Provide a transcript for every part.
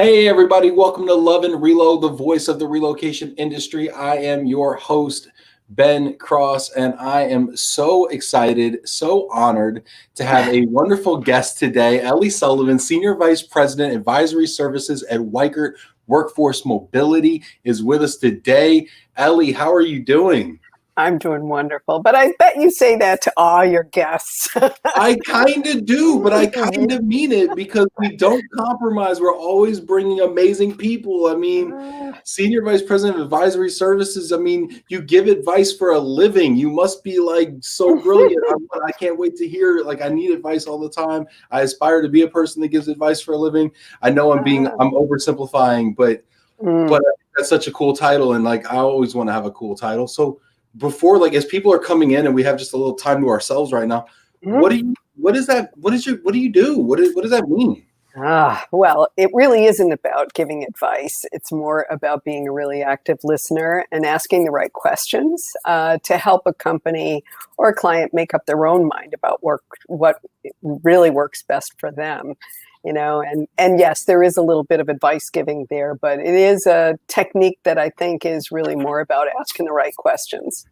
Hey, everybody, welcome to Love and Reload, the voice of the relocation industry. I am your host, Ben Cross, and I am so excited, so honored to have a wonderful guest today. Ellie Sullivan, Senior Vice President, Advisory Services at Weichert Workforce Mobility, is with us today. Ellie, how are you doing? I'm doing wonderful, but I bet you say that to all your guests. I kind of do, but I kind of mean it because we don't compromise. We're always bringing amazing people. I mean, Senior Vice President of Advisory Services, I mean, you give advice for a living. You must be like so brilliant. I can't wait to hear, like, I need advice all the time. I aspire to be a person that gives advice for a living. I know I'm oversimplifying, but that's such a cool title. And like, I always want to have a cool title. So before, like, as people are coming in and we have just a little time to ourselves right now, what do you do? What does that mean? Well, it really isn't about giving advice. It's more about being a really active listener and asking the right questions to help a company or a client make up their own mind about what really works best for them. You know, and yes, there is a little bit of advice giving there, but it is a technique that I think is really more about asking the right questions.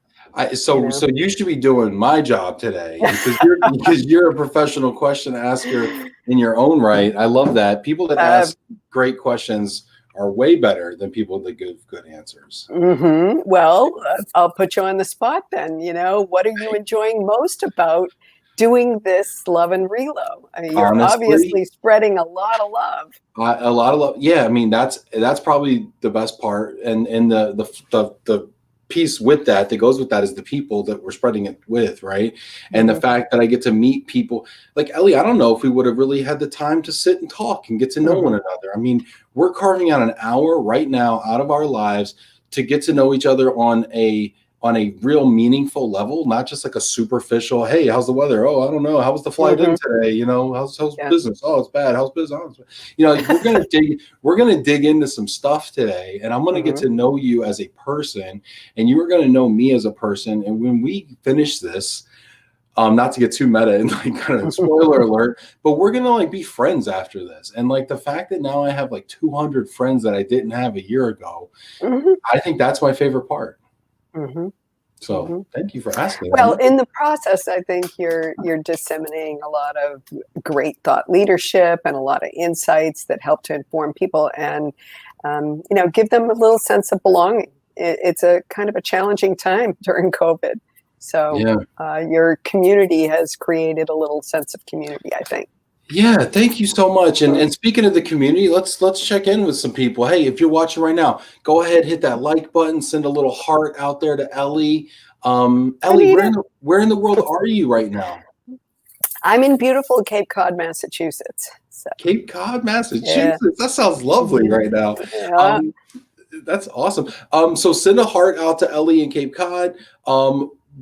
So you should be doing my job today because you're a professional question asker in your own right. I love that. People that ask great questions are way better than people that give good answers. Well, I'll put you on the spot then. You know, what are you enjoying most about doing this Love and Relo? I mean, you're obviously spreading a lot of love. A lot of love. Yeah, I mean, that's probably the best part, and the piece with that goes with that is the people that we're spreading it with, right? And the fact that I get to meet people like Ellie. I don't know if we would have really had the time to sit and talk and get to know one another. I mean, we're carving out an hour right now out of our lives to get to know each other on a real meaningful level, not just like a superficial, hey, how's the weather? Oh, I don't know. How was the flight in today? You know, how's business? Oh, it's bad. How's business? Oh, you know, like, we're gonna dig into some stuff today, and I'm gonna get to know you as a person, and you are gonna know me as a person. And when we finish this, not to get too meta and like kind of spoiler alert, but we're gonna like be friends after this. And like the fact that now I have like 200 friends that I didn't have a year ago, I think that's my favorite part. So thank you for asking. Well, in the process, I think you're disseminating a lot of great thought leadership and a lot of insights that help to inform people and you know, give them a little sense of belonging. It's a kind of a challenging time during COVID, so your community has created a little sense of community, I think. Yeah, thank you so much. And speaking of the community, let's check in with some people. Hey, if you're watching right now, go ahead, hit that like button, send a little heart out there to Ellie. Ellie, where in the world are you right now? I'm in beautiful Cape Cod, Massachusetts. So. Cape Cod, Massachusetts. Yeah. That sounds lovely right now. Yeah. That's awesome. So send a heart out to Ellie in Cape Cod.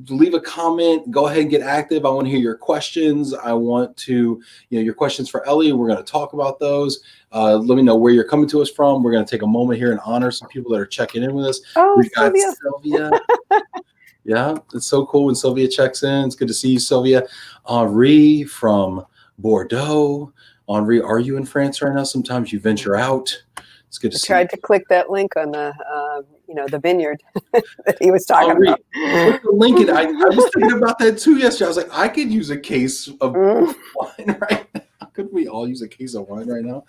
Leave a comment, go ahead and get active. I want to hear your questions. I want to, your questions for Ellie. We're going to talk about those. Let me know where you're coming to us from. We're going to take a moment here and honor some people that are checking in with us. We've got Sylvia. Yeah, it's so cool when Sylvia checks in. It's good to see you, Sylvia. Henri from Bordeaux. Henri, are you in France right now? Sometimes you venture out. It's good to see you. I tried to click that link on the, the vineyard that he was talking about. Lincoln, I was thinking about that too yesterday. I was like, I could use a case of wine right now. Could we all use a case of wine right now?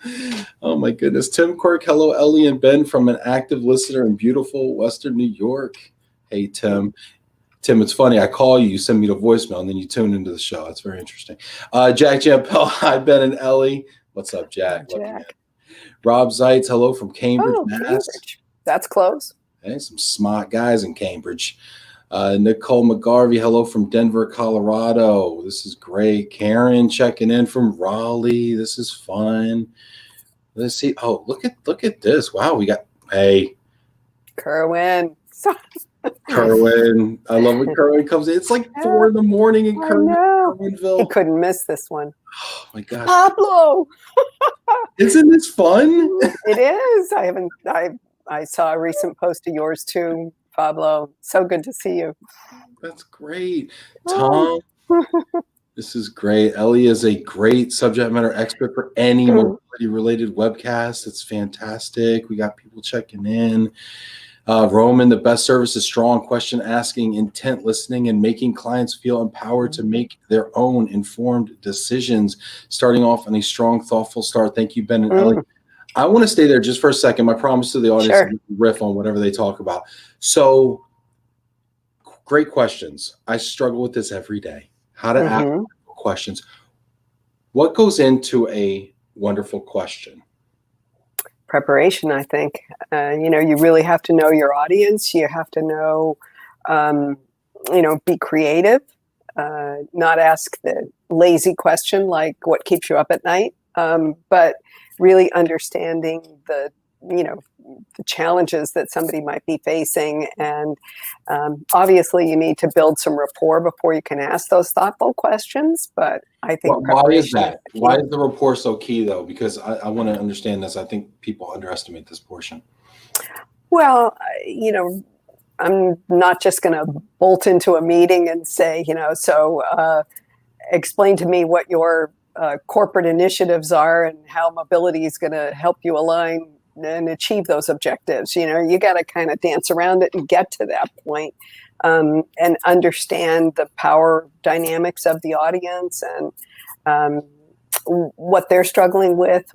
Oh my goodness. Tim Quirk, hello, Ellie and Ben from an active listener in beautiful Western New York. Hey, Tim. Tim, it's funny. I call you, you send me the voicemail, and then you tune into the show. It's very interesting. Jack Jampel, hi, Ben and Ellie. What's up, Jack? Jack. Rob Zeitz, hello from Cambridge, Mass. Cambridge. That's close. Hey, some smart guys in Cambridge. Nicole McGarvey, hello from Denver, Colorado. This is great. Karen checking in from Raleigh. This is fun. Let's see. Oh, look at this. Wow, we got Kerwin. Kerwin. I love when Kerwin comes in. It's like 4 in the morning in Kerwinville. I couldn't miss this one. Oh my gosh. Pablo. Isn't this fun? It is. I saw a recent post of yours too, Pablo. So good to see you. That's great. Tom. This is great. Ellie is a great subject matter expert for any mobility related webcast. It's fantastic. We got people checking in. Roman, the best service is strong question asking, intent listening, and making clients feel empowered to make their own informed decisions. Starting off on a strong, thoughtful start. Thank you, Ben and Ellie. I want to stay there just for a second. My promise to the audience is to riff on whatever they talk about. So, great questions. I struggle with this every day. How to ask questions. What goes into a wonderful question? Preparation, I think. You really have to know your audience. You have to know, be creative, not ask the lazy question like what keeps you up at night, but really understanding the challenges that somebody might be facing. And obviously you need to build some rapport before you can ask those thoughtful questions. But I think why is that? Why is the rapport so key though? Because I want to understand this. I think people underestimate this portion. Well, I'm not just going to bolt into a meeting and say, explain to me what your corporate initiatives are and how mobility is going to help you align and achieve those objectives. You got to kind of dance around it and get to that point, and understand the power dynamics of the audience and what they're struggling with,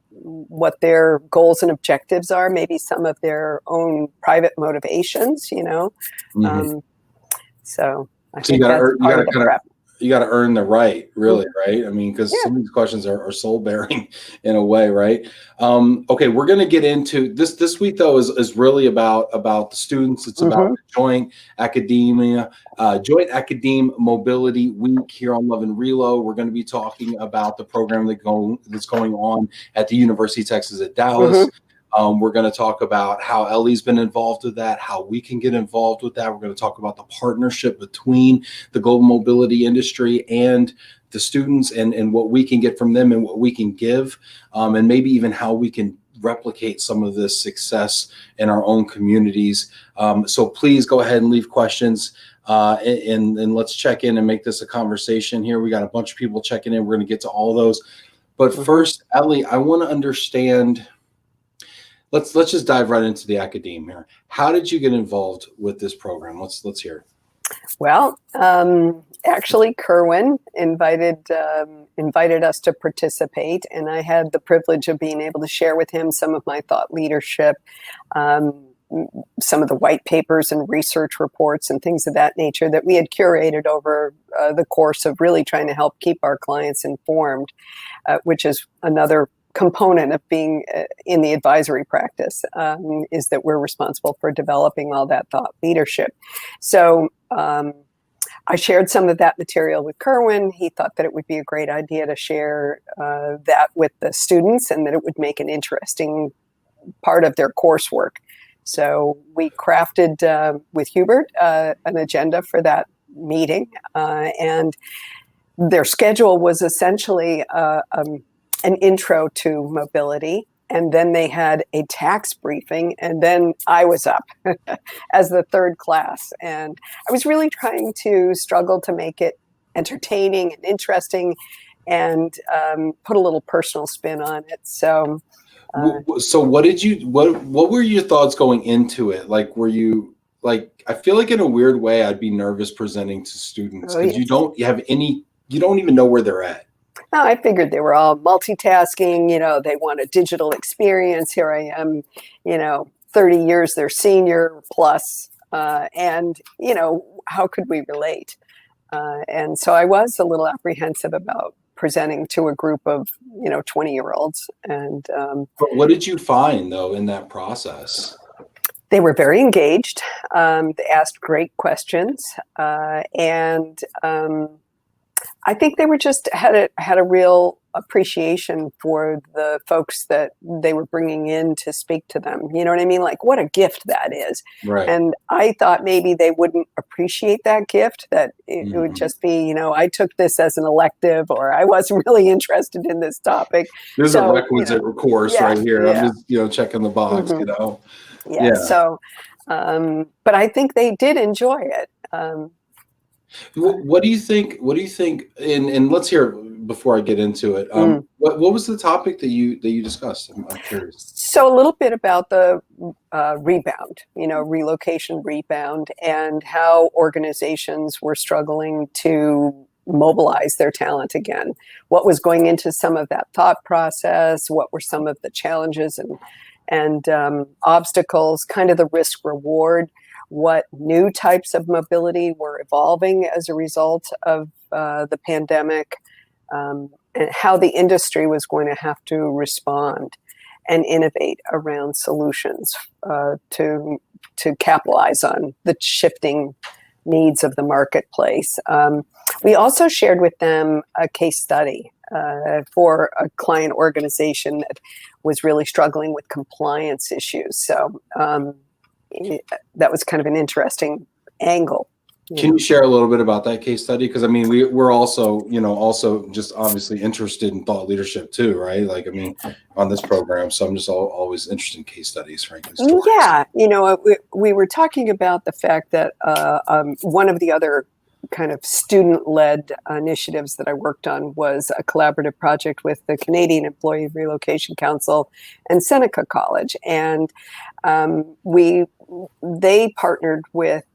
what their goals and objectives are, maybe some of their own private motivations, So I think that's part of the prep. You got to earn the right, really, right? I mean, because some of these questions are soul bearing in a way, right? Okay, we're going to get into this week, though, is really about the students. It's about the joint Academe-Mobility Week here on Love and Relo. We're going to be talking about the program that's going on at the University of Texas at Dallas. We're going to talk about how Ellie's been involved with that, how we can get involved with that. We're going to talk about the partnership between the global mobility industry and the students and what we can get from them and what we can give, and maybe even how we can replicate some of this success in our own communities. So please go ahead and leave questions and let's check in and make this a conversation here. We got a bunch of people checking in. We're going to get to all those. But first, Ellie, I want to understand. Let's just dive right into the Academe here. How did you get involved with this program? Let's hear. Well, actually, Kerwin invited us to participate, and I had the privilege of being able to share with him some of my thought leadership, some of the white papers and research reports and things of that nature that we had curated over the course of really trying to help keep our clients informed, which is another component of being in the advisory practice, is that we're responsible for developing all that thought leadership. So I shared some of that material with Kerwin. He thought that it would be a great idea to share that with the students and that it would make an interesting part of their coursework. So we crafted with Hubert an agenda for that meeting, and their schedule was essentially an intro to mobility, and then they had a tax briefing, and then I was up as the third class. And I was really trying to struggle to make it entertaining and interesting and put a little personal spin on it. So what were your thoughts going into it? Like, were you I feel like in a weird way, I'd be nervous presenting to students because you don't even know where they're at. Oh, I figured they were all multitasking, they want a digital experience. Here I am, 30 years their senior plus, and, how could we relate? And so I was a little apprehensive about presenting to a group of, 20-year-olds. And but what did you find, though, in that process? They were very engaged. They asked great questions, and I think they were just had a real appreciation for the folks that they were bringing in to speak to them. You know what I mean? Like, what a gift that is. Right. And I thought maybe they wouldn't appreciate that gift, that it would just be, I took this as an elective, or I wasn't really interested in this topic. This is a requisite course right here. Yeah. I'm just, checking the box, Yeah. So, but I think they did enjoy it. What do you think? What do you think? And let's hear before I get into it. Mm. What was the topic that you discussed? I'm curious. So a little bit about the rebound, relocation rebound, and how organizations were struggling to mobilize their talent again. What was going into some of that thought process? What were some of the challenges and obstacles? Kind of the risk reward. What new types of mobility were evolving as a result of the pandemic, and how the industry was going to have to respond and innovate around solutions to capitalize on the shifting needs of the marketplace. We also shared with them a case study for a client organization that was really struggling with compliance issues. So that was kind of an interesting angle. Can you share a little bit about that case study? Because I mean, we're also, also just obviously interested in thought leadership too, right? Like, I mean, on this program, so I'm just always interested in case studies, frankly. Stories. Yeah, we were talking about the fact that one of the other kind of student-led initiatives that I worked on was a collaborative project with the Canadian Employee Relocation Council and Seneca College, and they partnered with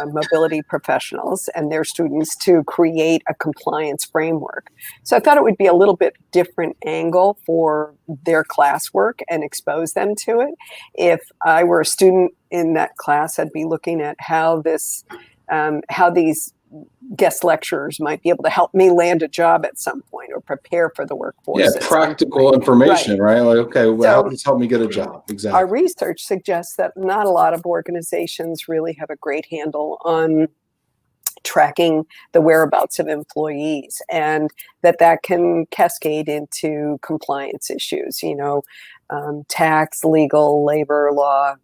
mobility professionals and their students to create a compliance framework. So I thought it would be a little bit different angle for their classwork and expose them to it. If I were a student in that class, I'd be looking at how these guest lecturers might be able to help me land a job at some point or prepare for the workforce. Yeah, practical information, right? Like, okay, well, help me get a job. Exactly. Our research suggests that not a lot of organizations really have a great handle on tracking the whereabouts of employees, and that can cascade into compliance issues, tax, legal, labor law,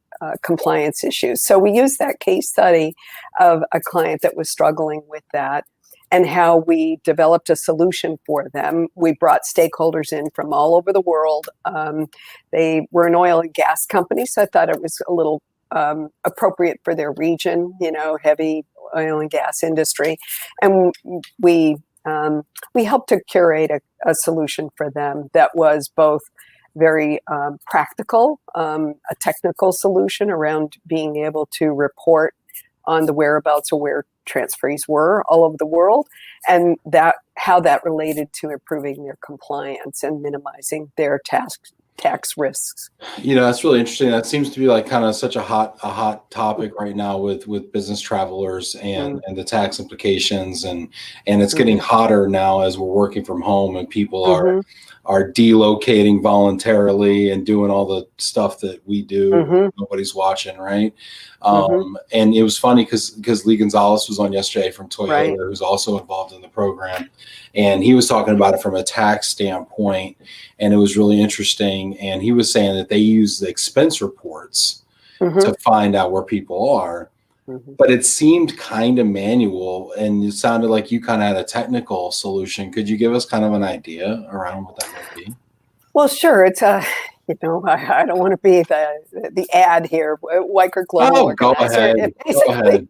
compliance issues. So we used that case study of a client that was struggling with that and how we developed a solution for them. We brought stakeholders in from all over the world. They were an oil and gas company, so I thought it was a little appropriate for their region, heavy oil and gas industry. And we helped to curate a solution for them that was both very practical, a technical solution around being able to report on the whereabouts of where transferees were all over the world, and how that related to improving their compliance and minimizing their tax risks. That's really interesting. That seems to be like kind of such a hot topic right now with business travelers and the tax implications, and it's getting hotter now as we're working from home and people are delocating voluntarily and doing all the stuff that we do. Nobody's watching, right? And it was funny because Lee Gonzalez was on yesterday from Toyota, who's also involved in the program, and he was talking about it from a tax standpoint, and it was really interesting. And he was saying that they use the expense reports to find out where people are. But it seemed kind of manual, and it sounded like you kind of had a technical solution. Could you give us kind of an idea around what that might be? Well, sure. It's I don't want to be the ad here. Weichert Global Go ahead. It basically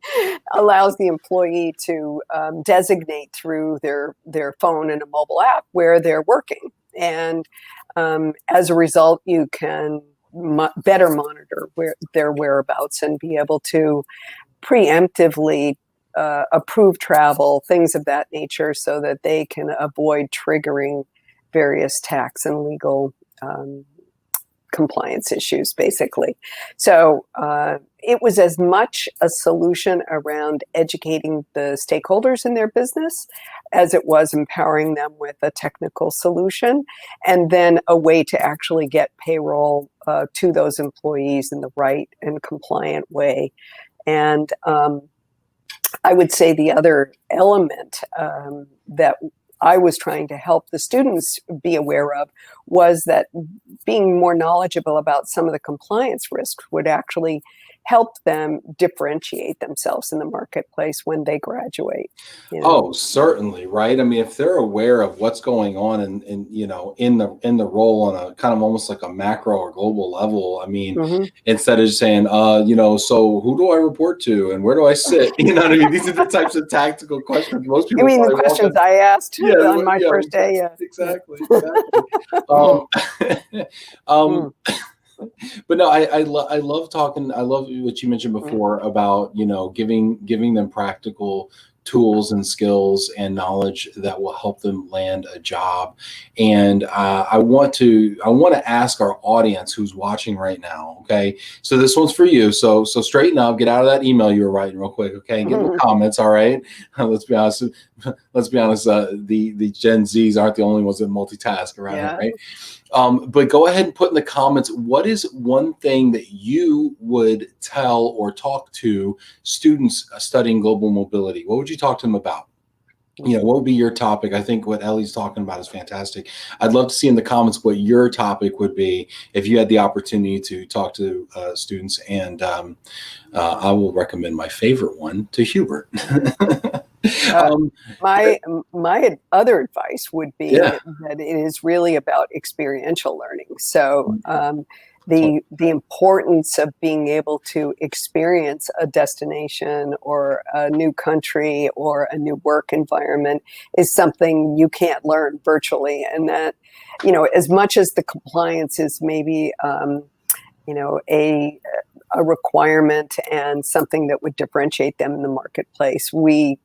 allows the employee to designate through their phone and a mobile app where they're working, and as a result, you can better monitor their whereabouts and be able to preemptively approve travel, things of that nature, so that they can avoid triggering various tax and legal compliance issues, basically. So it was as much a solution around educating the stakeholders in their business as it was empowering them with a technical solution, and then a way to actually get payroll to those employees in the right and compliant way. And I would say the other element that I was trying to help the students be aware of was that being more knowledgeable about some of the compliance risks would actually help them differentiate themselves in the marketplace when they graduate. You know? Oh, certainly, right? I mean, if they're aware of what's going on in in the role on a kind of almost like a macro or global level, I mean, Mhm. instead of just saying, so who do I report to and where do I sit? You know what I mean? These are the types of tactical questions most You people mean the probably walk questions in. I asked Yeah, on my yeah, first day? Yeah. exactly, Yeah. exactly. Mm, Um, mm, um, but no, I love talking. I love what you mentioned mm, before about giving them practical tools and skills and knowledge that will help them land a job. And I want to ask our audience who's watching right now. Okay, so this one's for you. So straighten up, get out of that email you were writing real quick. Okay, and get in the mhm. comments. All right, let's be honest. Let's be honest. The Gen Zs aren't the only ones that multitask around here, Yeah. right? But go ahead and put in the comments, what is one thing that you would tell or talk to students studying global mobility? What would you talk to them about? What would be your topic? I think what Ellie's talking about is fantastic. I'd love to see in the comments what your topic would be if you had the opportunity to talk to students. And I will recommend my favorite one to Hubert. Uh, um, my other advice would yeah. be that it is really about experiential learning. So the importance of being able to experience a destination or a new country or a new work environment is something you can't learn virtually, and that as much as the compliance is maybe you know a requirement and something that would differentiate them in the marketplace. We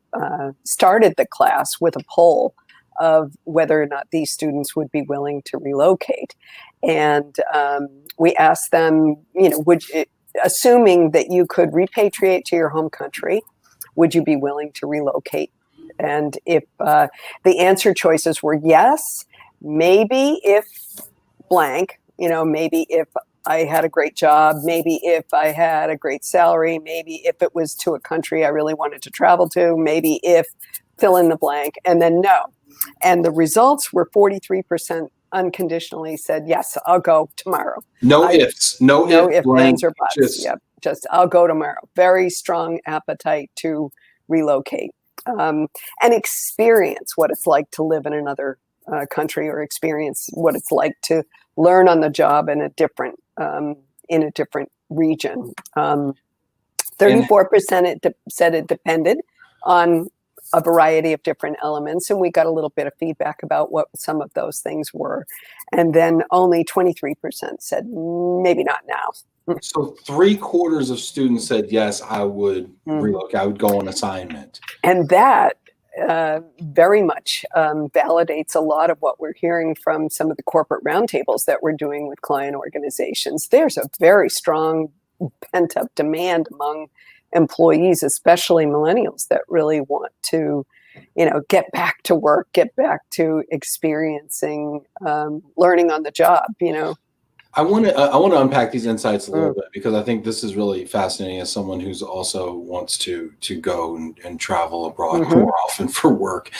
started the class with a poll of whether or not these students would be willing to relocate. And we asked them, assuming that you could repatriate to your home country, would you be willing to relocate? And if the answer choices were yes, maybe if blank, maybe if I had a great job, maybe if I had a great salary, maybe if it was to a country I really wanted to travel to, maybe if fill in the blank, and then no. And the results were 43% unconditionally said, yes, I'll go tomorrow. No ifs, no No if ifs, blank, ands, or buts. just Yep, just I'll go tomorrow. Very strong appetite to relocate and experience what it's like to live in another country, or experience what it's like to learn on the job in a different region. and 34% said it depended on a variety of different elements, and we got a little bit of feedback about what some of those things were. And then only 23% said maybe not now. so 3/4 of students said yes, I would Mm. relocate. I would go on assignment. And that very much validates a lot of what we're hearing from some of the corporate roundtables that we're doing with client organizations. There's a very strong pent-up demand among employees, especially millennials, that really want to get back to work, get back to experiencing learning on the job. I want to unpack these insights a little Mm. bit, because I think this is really fascinating as someone who's also wants to go and travel abroad Mm-hmm. more often for work.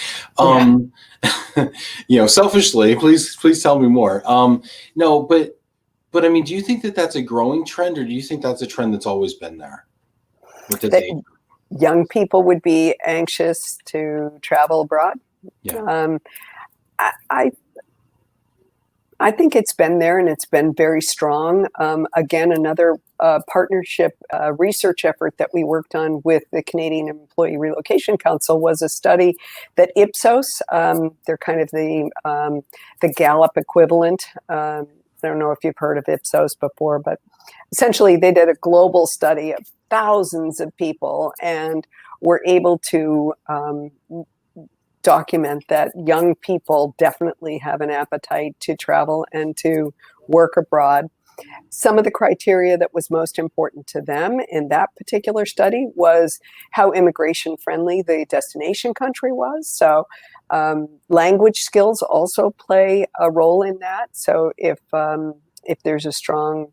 Yeah. Selfishly, please tell me more. No, but I mean, do you think that that's a growing trend, or do you think that's a trend that's always been there with this That age? young people would be anxious to travel abroad. Yeah. I I think it's been there, and it's been very strong. Again, another partnership research effort that we worked on with the Canadian Employee Relocation Council was a study that Ipsos, they're kind of the Gallup equivalent. I don't know if you've heard of Ipsos before, but essentially they did a global study of thousands of people and were able to document that young people definitely have an appetite to travel and to work abroad. Some of the criteria that was most important to them in that particular study was how immigration friendly the destination country was. So language skills also play a role in that. So if there's a strong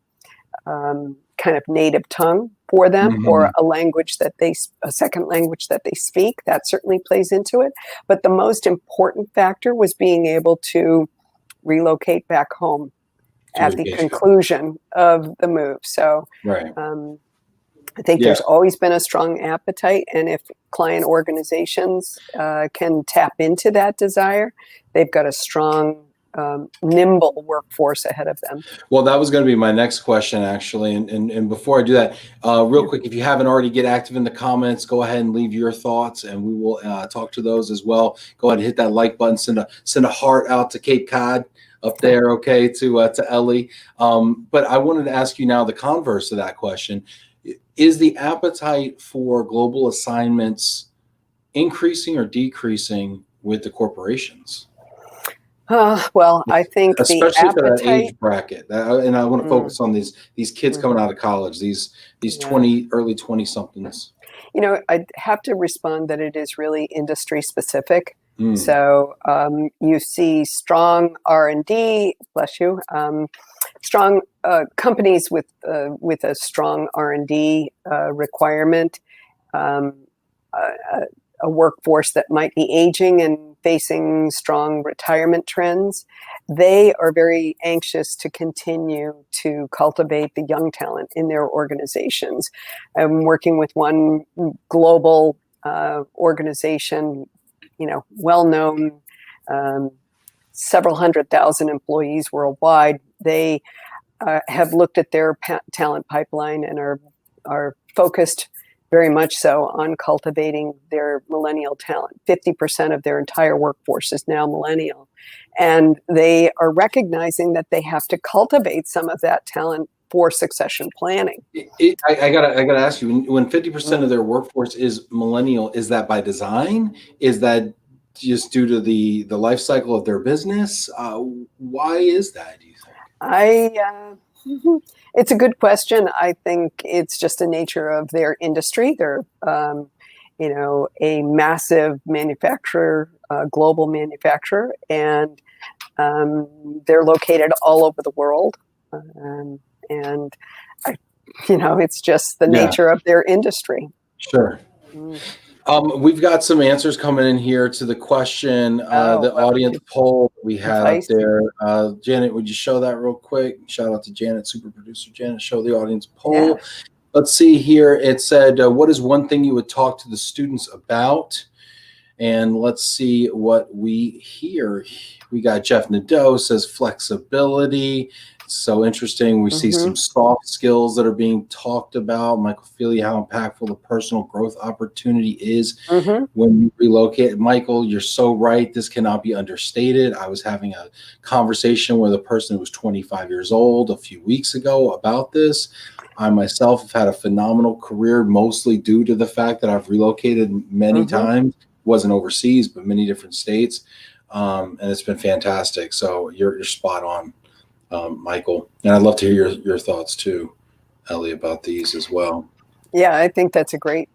kind of native tongue for them, or a second language that they speak, that certainly plays into it. But the most important factor was being able to relocate back home at the conclusion of the move. So Right. I think Yeah. there's always been a strong appetite, and if client organizations can tap into that desire, they've got a strong, nimble workforce ahead of them. Well, that was going to be my next question, actually. And before I do that, real quick, if you haven't already, get active in the comments. Go ahead and leave your thoughts, and we will talk to those as well. Go ahead and hit that like button. Send a heart out to Cape Cod up there, okay, to Ellie. But I wanted to ask you now the converse of that question. Is the appetite for global assignments increasing or decreasing with the corporations? Well, I think the Especially for that appetite. age bracket. And I want to focus on these kids coming out of college, these Yeah. early 20 somethings. I'd have to respond that it is really industry specific. Mm. So you see strong R&D, bless you, strong companies with a strong R&D requirement, a workforce that might be aging and facing strong retirement trends. They are very anxious to continue to cultivate the young talent in their organizations. I'm working with one global organization, well-known, several 100,000 employees worldwide. They have looked at their talent pipeline and are focused very much so on cultivating their millennial talent. 50% of their entire workforce is now millennial. And they are recognizing that they have to cultivate some of that talent for succession planning. I gotta ask you, when 50% of their workforce is millennial, is that by design? Is that just due to the life cycle of their business? Why is that, do you think? It's a good question. I think it's just the nature of their industry. They're, a massive manufacturer, global manufacturer, and they're located all over the world. And it's just the nature of their industry. Sure. We've got some answers coming in here to the question, the audience poll we had up there. Janet, would you show that real quick? Shout out to Janet, super producer Janet. Show the audience poll. Yeah. Let's see here. It said, what is one thing you would talk to the students about? And let's see what we hear. We got Jeff Nadeau says flexibility. So interesting. We see some soft skills that are being talked about. Michael Feely, how impactful the personal growth opportunity is when you relocate. Michael, you're so right. This cannot be understated. I was having a conversation with a person who was 25 years old a few weeks ago about this. I myself have had a phenomenal career, mostly due to the fact that I've relocated many times. Wasn't overseas, but many different states. And it's been fantastic. So you're spot on. Michael, and I'd love to hear your thoughts too, Ellie, about these as well. Yeah, I think that's a great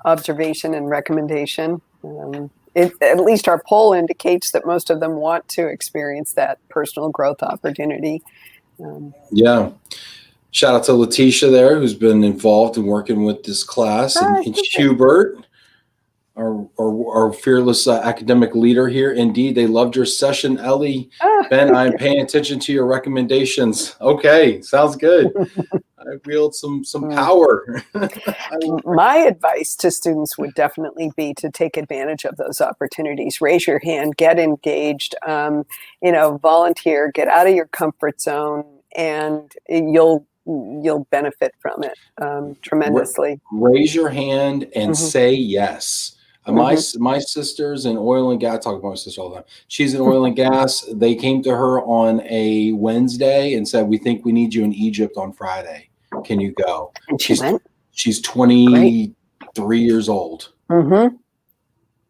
observation and recommendation. At least our poll indicates that most of them want to experience that personal growth opportunity. Yeah. Shout out to Letitia there, who's been involved in working with this class, and Hubert, our fearless academic leader here. Indeed, they loved your session, Ellie. Ben, I'm paying attention to your recommendations. Okay, sounds good. I wield some power. My advice to students would definitely be to take advantage of those opportunities. Raise your hand, get engaged, volunteer, get out of your comfort zone, and you'll benefit from it tremendously. Raise your hand and say yes. My sister's in oil and gas. I talk about my sister all the time. She's in oil and gas. They came to her on a Wednesday and said, "We think we need you in Egypt on Friday. Can you go?" And she went. She's 23 years old, and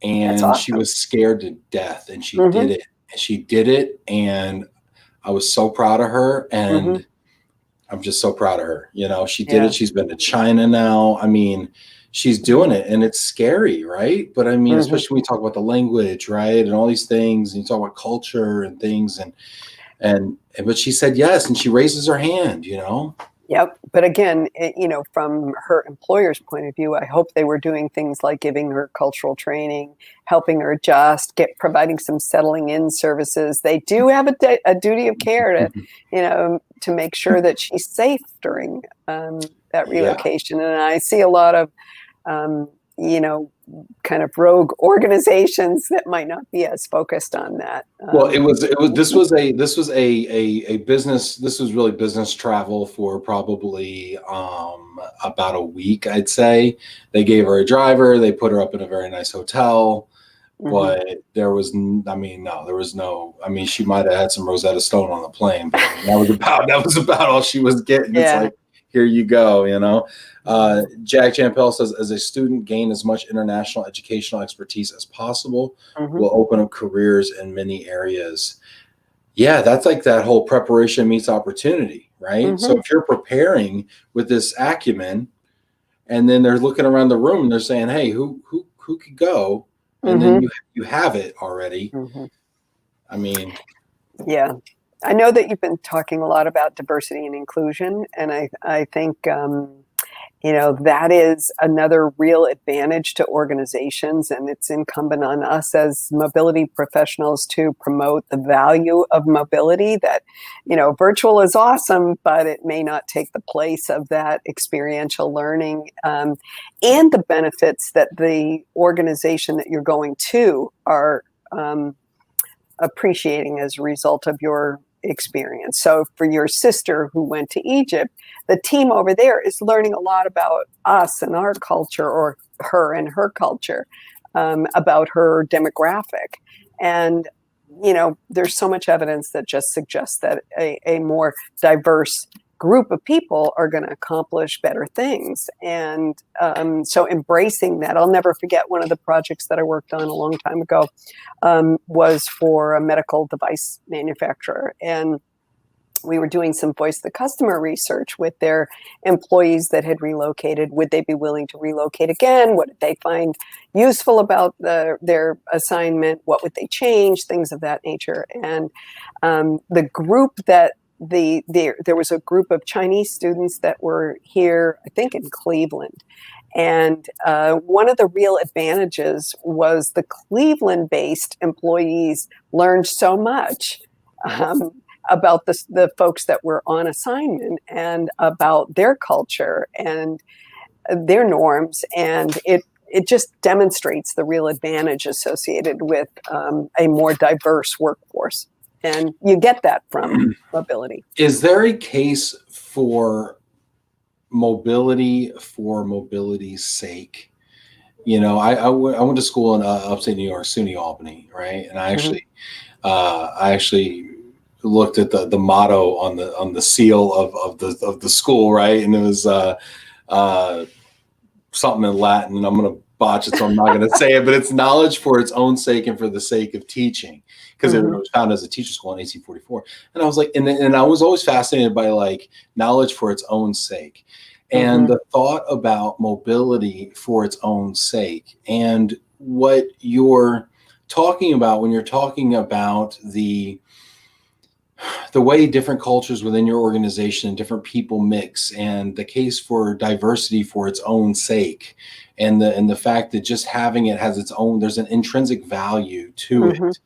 awesome. She was scared to death, and she did it. And she did it, and I was so proud of her, and I'm just so proud of her. She did it. She's been to China now. I mean, she's doing it, and it's scary, right? But I mean, especially when we talk about the language, right, and all these things, and you talk about culture and things, but she said yes, and she raises her hand. Yep. But again, from her employer's point of view, I hope they were doing things like giving her cultural training, helping her adjust, providing some settling in services. They do have a duty of care to make sure that she's safe during that Yeah. relocation. And I see a lot of, um, kind of rogue organizations that might not be as focused on that. Well, this was a business, this was really business travel for probably about a week, I'd say. They gave her a driver, they put her up in a very nice hotel, Mhm. but there was I mean, no, there was no, I mean, she might have had some Rosetta Stone on the plane, but I mean, that was about all she was getting. It's Yeah. like, here you go, you know. Jack Champel says, as a student, gain as much international educational expertise as possible Mhm. will open up careers in many areas. Yeah, that's like that whole preparation meets opportunity, right? So Mhm. if you're preparing with this acumen, and then they're looking around the room and they're saying, "Hey, who could go?" And then Mhm. you have it already. Mhm. I mean, Yeah. I know that you've been talking a lot about diversity and inclusion, and I think that is another real advantage to organizations, and it's incumbent on us as mobility professionals to promote the value of mobility. That virtual is awesome, but it may not take the place of that experiential learning, and the benefits that the organization that you're going to are. Appreciating as a result of your experience. So for your sister who went to Egypt, the team over there is learning a lot about us and our culture, or her and her culture, about her demographic. And, there's so much evidence that just suggests that a more diverse group of people are going to accomplish better things. And so embracing that, I'll never forget one of the projects that I worked on a long time ago, was for a medical device manufacturer. And we were doing some voice of the customer research with their employees that had relocated. Would they be willing to relocate again? What did they find useful about their assignment? What would they change? Things of that nature. And the group that there was a group of Chinese students that were here, I think in Cleveland. And one of the real advantages was the Cleveland-based employees learned so much um, about the folks that were on assignment and about their culture and their norms, and it just demonstrates the real advantage associated with a more diverse workforce, and you get that from mobility. is there a case for mobility's sake? You know, I went to school in upstate New York, SUNY Albany, right? And Mhm. I actually looked at the motto on the seal of the school, right? And it was uh, something in Latin, and I'm going to botch it, so I'm not going to say it, but it's knowledge for its own sake and for the sake of teaching, because it Mhm. was founded as a teacher school in 1844. And I was like, and I was always fascinated by like knowledge for its own sake, and Mhm. the thought about mobility for its own sake, and what you're talking about when you're talking about the way different cultures within your organization and different people mix, and the case for diversity for its own sake, and the fact that just having it has its own, there's an intrinsic value to Mhm. it.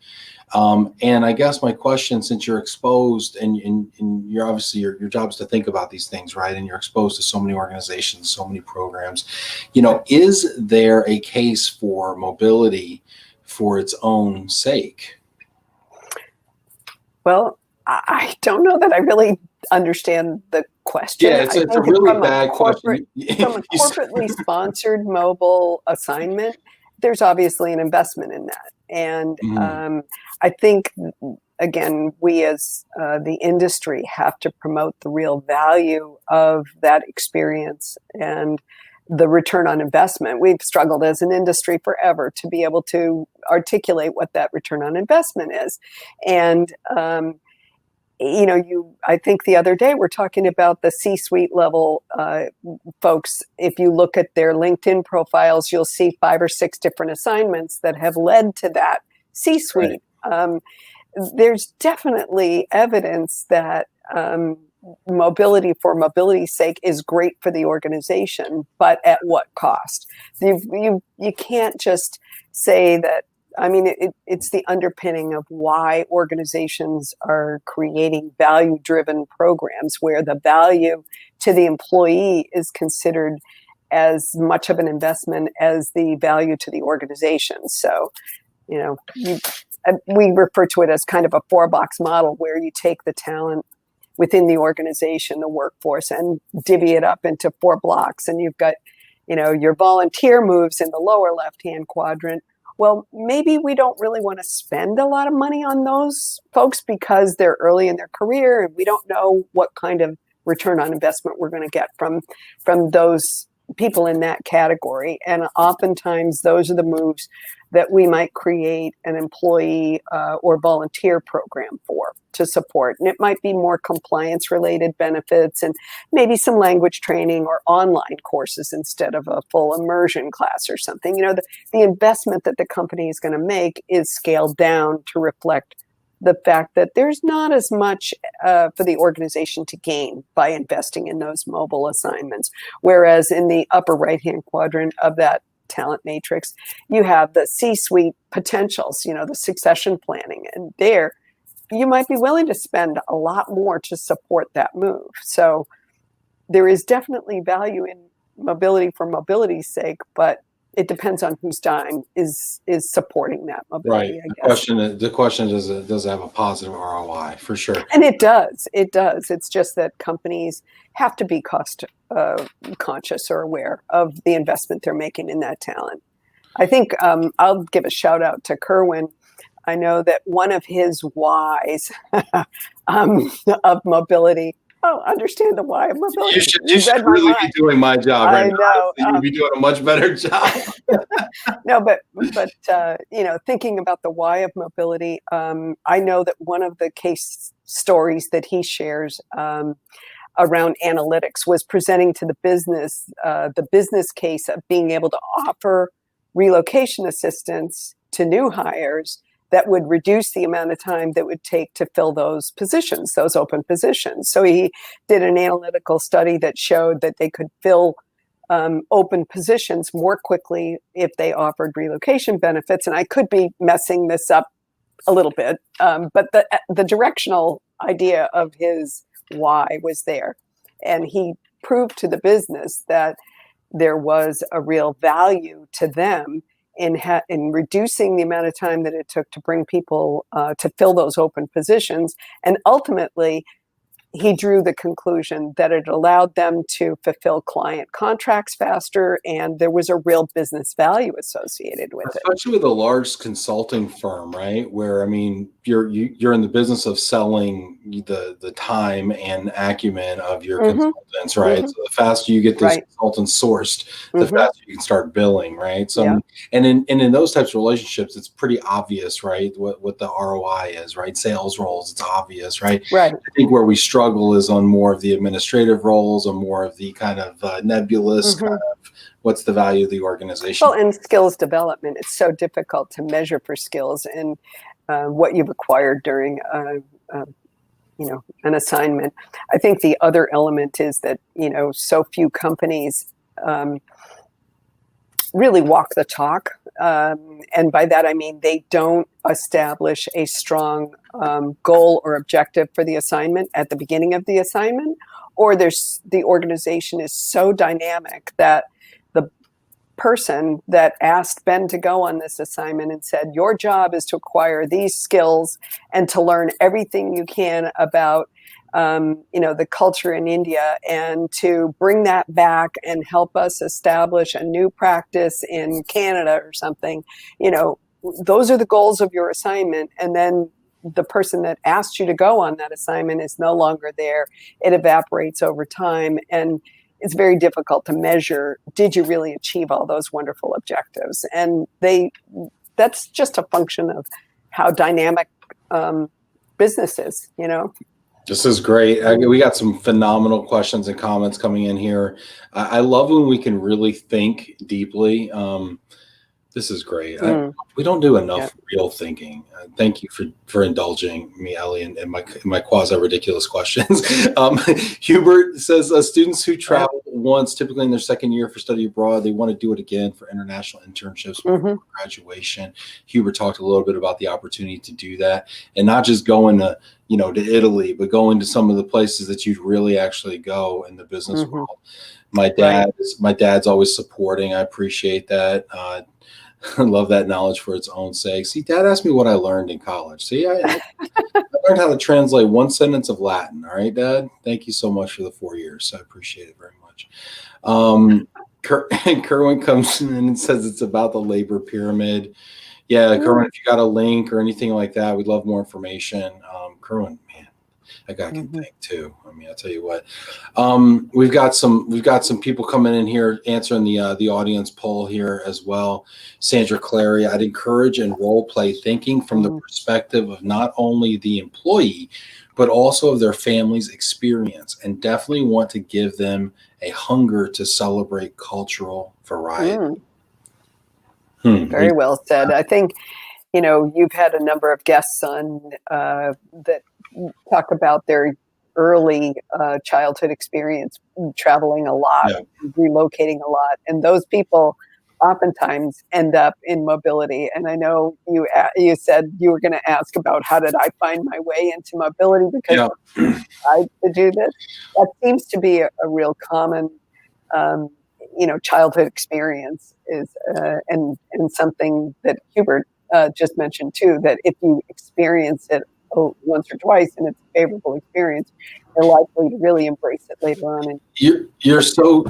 And I guess my question, since you're exposed, and you're obviously, your job is to think about these things, right? And you're exposed to so many organizations, so many programs, is there a case for mobility for its own sake? Well, I don't know that I really understand the question. Yeah, I it's a think really from a bad corporate question. from a corporately sponsored mobile assignment, there's obviously an investment in that. And Mhm. I think, again, we as the industry have to promote the real value of that experience and the return on investment. We've struggled as an industry forever to be able to articulate what that return on investment is. And I think the other day we're talking about the C-suite level folks. If you look at their LinkedIn profiles, you'll see 5 or 6 different assignments that have led to that Right. C-suite. There's definitely evidence that mobility for mobility's sake is great for the organization, but at what cost? You can't just say that. I mean, it's the underpinning of why organizations are creating value-driven programs where the value to the employee is considered as much of an investment as the value to the organization. So, you know, we refer to it as kind of a 4-box model where you take the talent within the organization, the workforce, and divvy it up into 4 blocks. And you've got, you know, your volunteer moves in the lower left-hand quadrant. Well, maybe we don't really want to spend a lot of money on those folks because they're early in their career and we don't know what kind of return on investment we're going to get from those people in that category. And oftentimes those are the moves that we might create an employee or volunteer program for to support. And it might be more compliance related benefits and maybe some language training or online courses instead of a full immersion class or something. You know, the investment that the company is going to make is scaled down to reflect the fact that there's not as much for the organization to gain by investing in those mobile assignments. Whereas in the upper right-hand quadrant of that talent matrix, you have the C-suite potentials, you know, the succession planning. And there, you might be willing to spend a lot more to support that move. So there is definitely value in mobility for mobility's sake, but it depends on whose dime is supporting that mobility. Right. I guess. The question is, does it have a positive ROI for sure? And it does. It does. It's just that companies have to be cost conscious or aware of the investment they're making in that talent. I think I'll give a shout out to Kerwin. I know that one of his whys of mobility. Oh, understand the why of mobility. You should really be doing my job right now. I know. You'd be doing a much better job. No, but you know, thinking about the why of mobility, I know that one of the case stories that he shares around analytics was presenting to the business case of being able to offer relocation assistance to new hires that would reduce the amount of time that would take to fill those positions, those open positions. So he did an analytical study that showed that they could fill open positions more quickly if they offered relocation benefits. And I could be messing this up a little bit, but the directional idea of his why was there. And he proved to the business that there was a real value to them in reducing the amount of time that it took to bring people to fill those open positions. And ultimately, he drew the conclusion that it allowed them to fulfill client contracts faster, and there was a real business value associated with it. Especially with a large consulting firm, right? Where, I mean, you're in the business of selling the time and acumen of your consultants, right? So the faster you get those consultants sourced, the faster you can start billing, right? So, and in those types of relationships, it's pretty obvious, right? What the ROI is, right? Sales roles, it's obvious, right? Right. I think where we struggle is on more of the administrative roles, or more of the kind of nebulous kind of what's the value of the organization. Well, and skills development, it's so difficult to measure for skills and what you've acquired during an assignment. I think the other element is that, you know, so few companies really walk the talk. And by that, I mean, they don't establish a strong goal or objective for the assignment at the beginning of the assignment, or the organization is so dynamic that the person that asked Ben to go on this assignment and said, your job is to acquire these skills and to learn everything you can about the culture in India, and to bring that back and help us establish a new practice in Canada or something. You know, those are the goals of your assignment. And then the person that asked you to go on that assignment is no longer there. It evaporates over time. And it's very difficult to measure, did you really achieve all those wonderful objectives? And that's just a function of how dynamic business is, you know? This is great. We got some phenomenal questions and comments coming in here. I love when we can really think deeply. The This is great. Mm. We don't do Yeah. enough real thinking. Thank you for indulging me, Ellie, and my quasi ridiculous questions. Hubert says students who travel once, typically in their second year for study abroad, they want to do it again for international internships before graduation. Hubert talked a little bit about the opportunity to do that, and not just going to to Italy, but going to some of the places that you'd really actually go in the business world. My dad's always supporting. I appreciate that. I love that knowledge for its own sake. See, Dad asked me what I learned in college. See, I learned how to translate one sentence of Latin. All right, Dad. Thank you so much for the 4 years. I appreciate it very much. Kerwin comes in and says it's about the labor pyramid. Yeah, Kerwin, if you got a link or anything like that, we'd love more information. Kerwin, man, that guy can think too. I mean, I'll tell you what. We've got some people coming in here answering the audience poll here as well. Sandra Clary, I'd encourage and role play thinking from the perspective of not only the employee, but also of their family's experience, and definitely want to give them a hunger to celebrate cultural variety. Very well said. I think, you've had a number of guests on that talk about their early childhood experience, traveling a lot, relocating a lot. And those people oftentimes end up in mobility. And I know you said you were going to ask about how did I find my way into mobility, because I to do this. That seems to be a real common childhood experience is and something that Hubert just mentioned too, that if you experience it once or twice and it's a favorable experience, you're likely to really embrace it later on. And you're so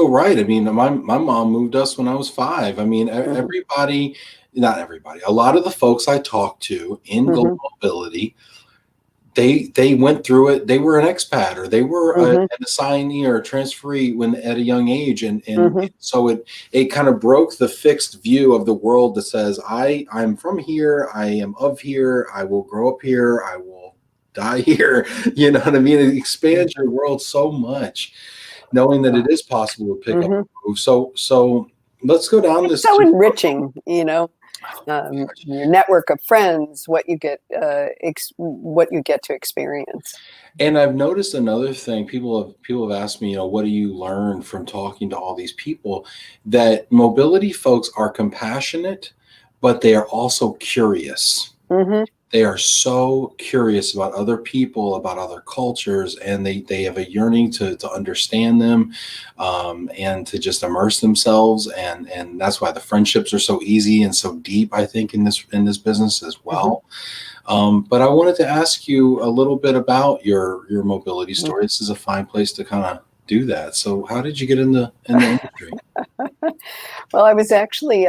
right. I mean, my mom moved us when I was 5. I mean, not everybody, a lot of the folks I talked to in Global Mobility, they went through it. They were an expat, or they were an assignee or a transferee at a young age, and so it kind of broke the fixed view of the world that says I'm from here, I am of here, I will grow up here, I will die here. You know what I mean? It expands your world so much, knowing that it is possible to pick up a move. So let's go down this. So enriching, your network of friends, what you get to experience. And I've noticed another thing. People have asked me, what do you learn from talking to all these people? That mobility folks are compassionate, but they are also curious. They are so curious about other people, about other cultures, and they have a yearning to understand them, and to just immerse themselves. And that's why the friendships are so easy and so deep, I think, in this business as well. But I wanted to ask you a little bit about your mobility story. This is a fine place to kind of do that. So how did you get in the industry? Well, I was actually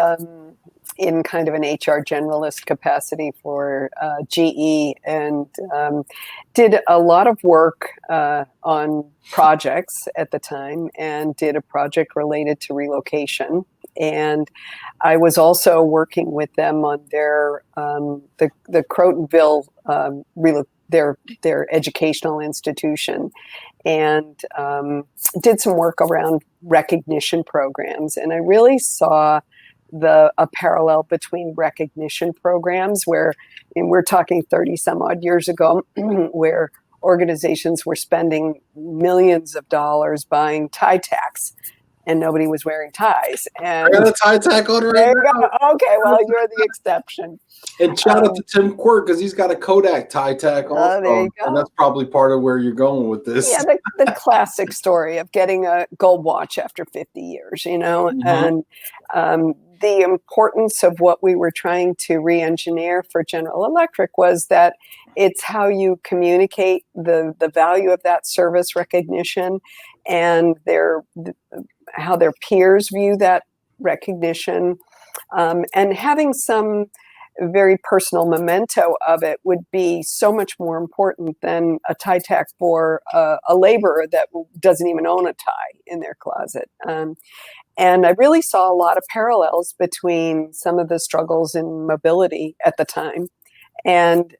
in kind of an HR generalist capacity for GE, and did a lot of work on projects at the time, and did a project related to relocation. And I was also working with them on their the Crotonville their educational institution, and did some work around recognition programs. And I really saw a parallel between recognition programs, where, and we're talking 30 some odd years ago, where organizations were spending millions of dollars buying tie tacks, and nobody was wearing ties. And I got a tie tack on right now. Okay, well, you're the exception. And shout out to Tim Quirk, because he's got a Kodak tie tack also. There you go. And that's probably part of where you're going with this. Yeah, the classic story of getting a gold watch after 50 years, and the importance of what we were trying to re-engineer for General Electric was that it's how you communicate the value of that service recognition, and how their peers view that recognition, and having some very personal memento of it would be so much more important than a tie tack for a laborer that doesn't even own a tie in their closet. And I really saw a lot of parallels between some of the struggles in mobility at the time and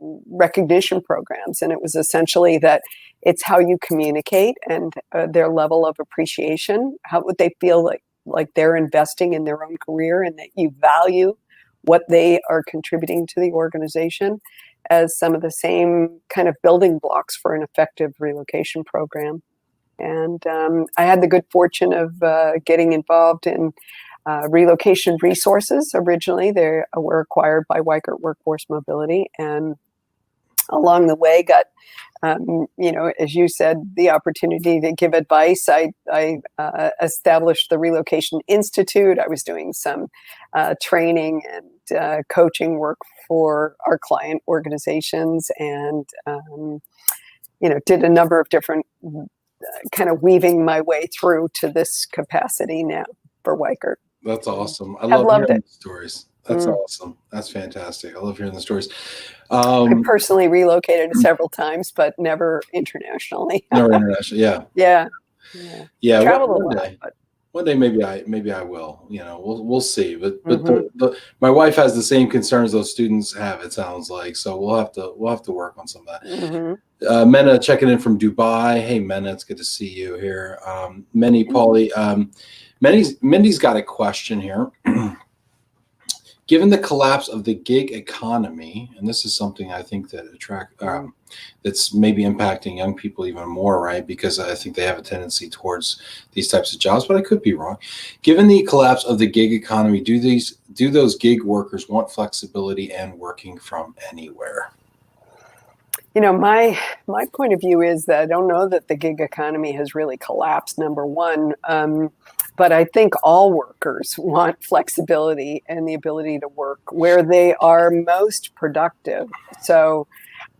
recognition programs. And it was essentially that it's how you communicate, and their level of appreciation. How would they feel like like they're investing in their own career and that you value what they are contributing to the organization as some of the same kind of building blocks for an effective relocation program. And I had the good fortune of getting involved in relocation resources. Originally, they were acquired by Weichert Workforce Mobility, and along the way got, as you said, the opportunity to give advice. I established the Relocation Institute. I was doing some training and coaching work for our client organizations, and did a number of different kind of weaving my way through to this capacity now for Weichert. That's awesome. I I've love loved hearing it. the stories. That's awesome. That's fantastic. I love hearing the stories. I personally relocated several times, but never internationally. Never international. Yeah. Yeah. Yeah. Traveled One a lot, day. but One day, maybe I will. We'll see. But mhm. my wife has the same concerns those students have. It sounds like, so we'll have to work on some of that. Mhm. Mena checking in from Dubai. Hey Mena, it's good to see you here. Paulie. Mindy's got a question here. Given the collapse of the gig economy, and this is something I think that that's maybe impacting young people even more, right? Because I think they have a tendency towards these types of jobs, but I could be wrong. Given the collapse of the gig economy, do those gig workers want flexibility and working from anywhere? My point of view is that I don't know that the gig economy has really collapsed, number one. But I think all workers want flexibility and the ability to work where they are most productive. So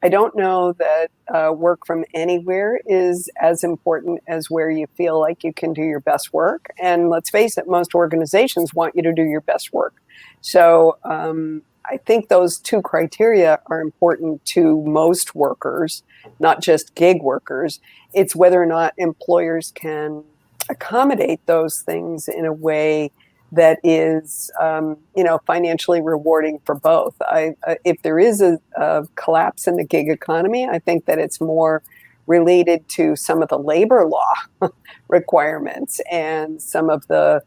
I don't know that work from anywhere is as important as where you feel like you can do your best work. And let's face it, most organizations want you to do your best work. So I think those two criteria are important to most workers, not just gig workers. It's whether or not employers can accommodate those things in a way that is, financially rewarding for both. If there is a collapse in the gig economy, I think that it's more related to some of the labor law requirements and some of the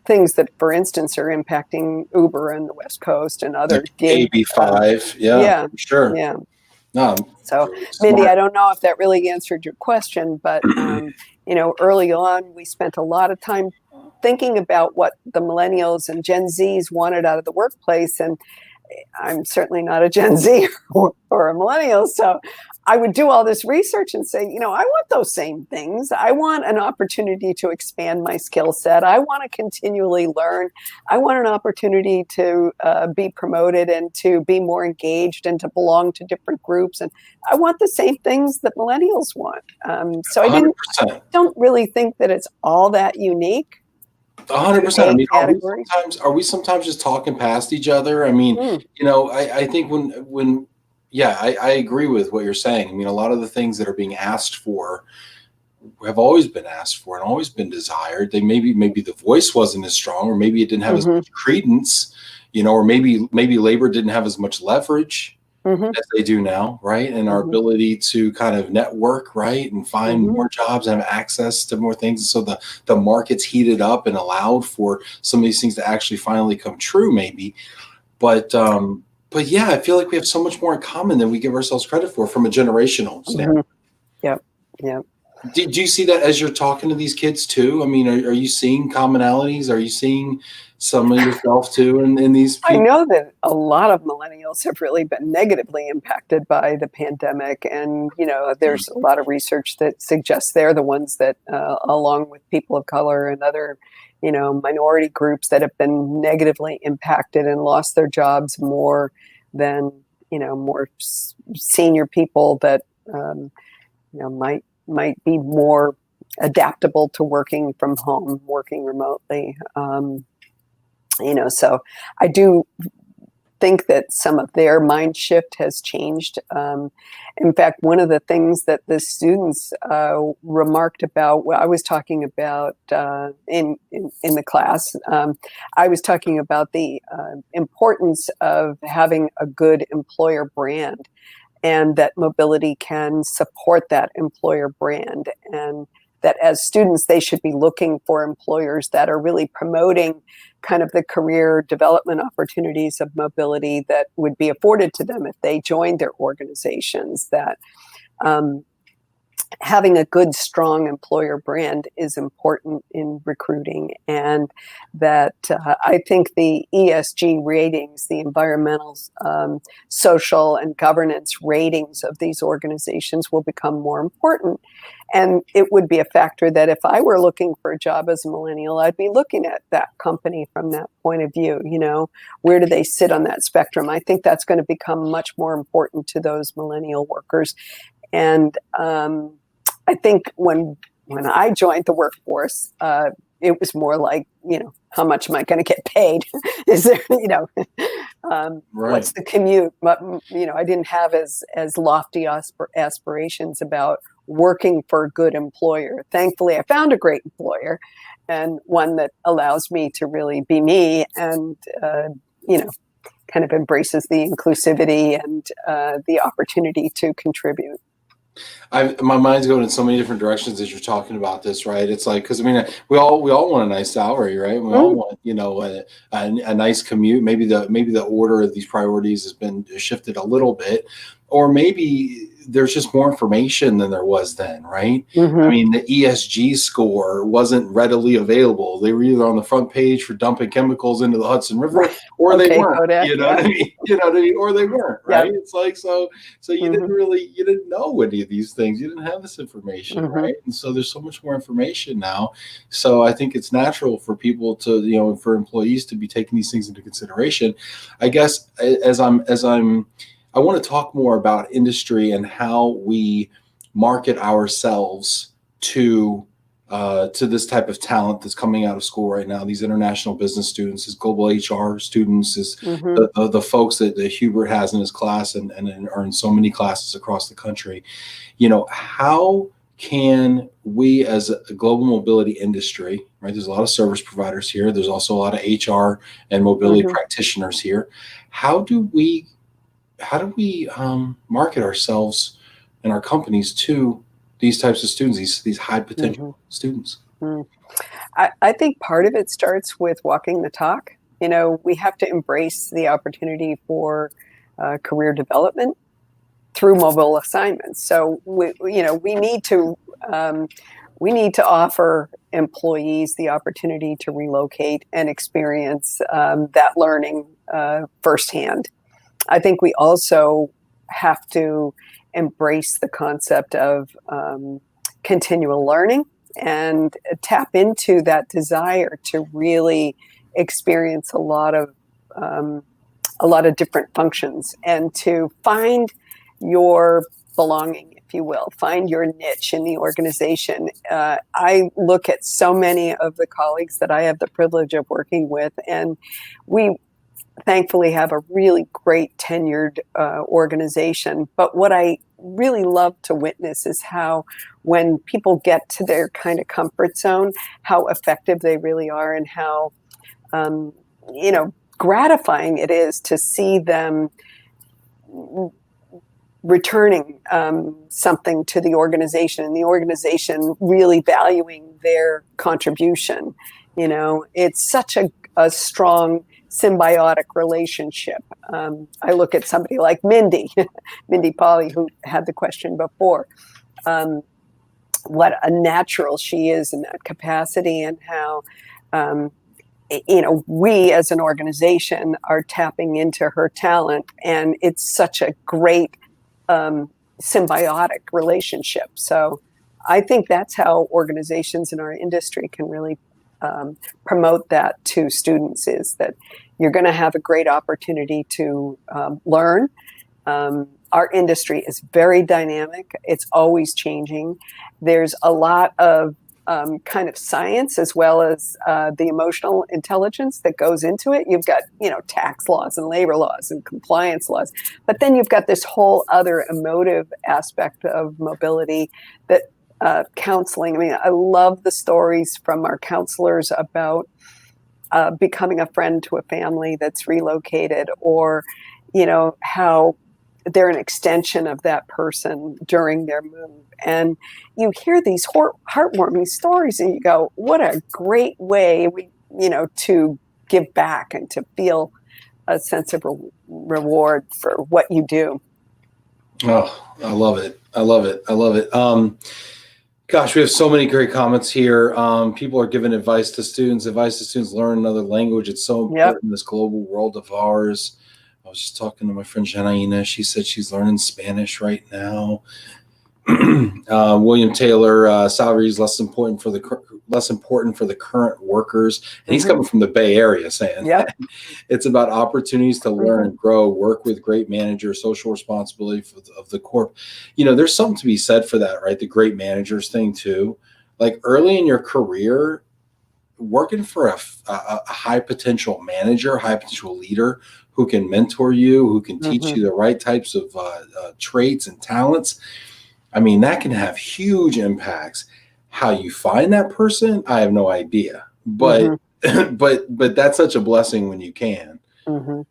things that, for instance, are impacting Uber on the West Coast and other Like gig. AB5, Yeah, sure. yeah. No, So, smart. Mindy, I don't know if that really answered your question, but early on, we spent a lot of time thinking about what the millennials and Gen Zs wanted out of the workplace, and I'm certainly not a Gen Z or a millennial, so I would do all this research and say, I want those same things. I want an opportunity to expand my skill set. I want to continually learn. I want an opportunity to be promoted and to be more engaged and to belong to different groups. And I want the same things that millennials want. So I 100%. don't really think that it's all that unique. 100%. I mean, Category. are we sometimes just talking past each other? I mean, I think I agree with what you're saying. I mean, a lot of the things that are being asked for have always been asked for and always been desired. They maybe the voice wasn't as strong, or maybe it didn't have as much credence, or maybe labor didn't have as much leverage as they do now, right? And our ability to kind of network, right, and find more jobs and have access to more things. And so the market's heated up and allowed for some of these things to actually finally come true, maybe. But yeah, I feel like we have so much more in common than we give ourselves credit for from a generational standpoint. Yep. Do you see that as you're talking to these kids too? I mean, are you seeing commonalities? Are you seeing some of yourself too in these people? I know that a lot of millennials have really been negatively impacted by the pandemic. And, there's a lot of research that suggests they're the ones that, along with people of color and other, minority groups that have been negatively impacted and lost their jobs more than, more senior people that, might be more adaptable to working from home, working remotely. So I do think that some of their mind shift has changed. In fact, one of the things that the students remarked about, I was talking about in the class, I was talking about the importance of having a good employer brand, and that mobility can support that employer brand. And that as students, they should be looking for employers that are really promoting kind of the career development opportunities of mobility that would be afforded to them if they joined their organizations, that having a good, strong employer brand is important in recruiting, and that I think the ESG ratings, the environmental, social, and governance ratings of these organizations will become more important. And it would be a factor that if I were looking for a job as a millennial, I'd be looking at that company from that point of view. You know, where do they sit on that spectrum? I think that's going to become much more important to those millennial workers. And I think when I joined the workforce, it was more like, you know, how much am I going to get paid? Is there, you know, what's the commute? But, you know, I didn't have as lofty aspirations about working for a good employer. Thankfully, I found a great employer, and one that allows me to really be me, and you know, kind of embraces the inclusivity and the opportunity to contribute. My mind's going in so many different directions as you're talking about this, right? It's like, because I mean, we all want a nice salary, right? We all want, you know, a nice commute. Maybe the order of these priorities has been shifted a little bit, or maybe there's just more information than there was then, right? I mean, the ESG score wasn't readily available. They were either on the front page for dumping chemicals into the Hudson River, or they weren't. Kodak, you know what I mean? You know what I mean? Or they weren't, right? It's like, so you didn't know any of these things. You didn't have this information, right? And so there's so much more information now. So I think it's natural for people to, you know, for employees to be taking these things into consideration. I guess I want to talk more about industry and how we market ourselves to this type of talent that's coming out of school right now. These international business students, these global HR students, is the folks that Hubert has in his class and are in so many classes across the country. You know, how can we as a global mobility industry, right? There's a lot of service providers here. There's also a lot of HR and mobility practitioners here. How do we market ourselves and our companies to these types of students, these high potential students? I think part of it starts with walking the talk. You know, we have to embrace the opportunity for career development through mobile assignments. So we need to offer employees the opportunity to relocate and experience that learning firsthand. I think we also have to embrace the concept of continual learning and tap into that desire to really experience a lot of different functions, and to find your belonging, if you will, find your niche in the organization. I look at so many of the colleagues that I have the privilege of working with, and we thankfully have a really great tenured organization. But what I really love to witness is how, when people get to their kind of comfort zone, how effective they really are, and how gratifying it is to see them returning something to the organization, and the organization really valuing their contribution. You know, it's such a strong symbiotic relationship. I look at somebody like Mindy Polly, who had the question before, what a natural she is in that capacity, and how we as an organization are tapping into her talent, and it's such a great symbiotic relationship. So I think that's how organizations in our industry can really promote that to students, is that you're going to have a great opportunity to learn. Our industry is very dynamic. It's always changing. There's a lot of kind of science as well as the emotional intelligence that goes into it. You've got, tax laws and labor laws and compliance laws, but then you've got this whole other emotive aspect of mobility that counseling. I mean, I love the stories from our counselors about becoming a friend to a family that's relocated, or, how they're an extension of that person during their move. And you hear these heartwarming stories and you go, what a great way to give back and to feel a sense of reward for what you do. Oh, I love it. I love it. I love it. Gosh, we have so many great comments here. People are giving advice to students. Learn another language. It's so important in this global world of ours. I was just talking to my friend Janaina. She said she's learning Spanish right now. William Taylor, salary is less important for the current workers, and he's coming from the Bay Area, saying it's about opportunities to learn, grow, work with great managers, social responsibility of the corp. There's something to be said for that, right? The great managers thing too. Like early in your career, working for a high potential manager, high potential leader who can mentor you, who can teach you the right types of traits and talents. I mean, that can have huge impacts. How you find that person, I have no idea. But but that's such a blessing when you can. Well,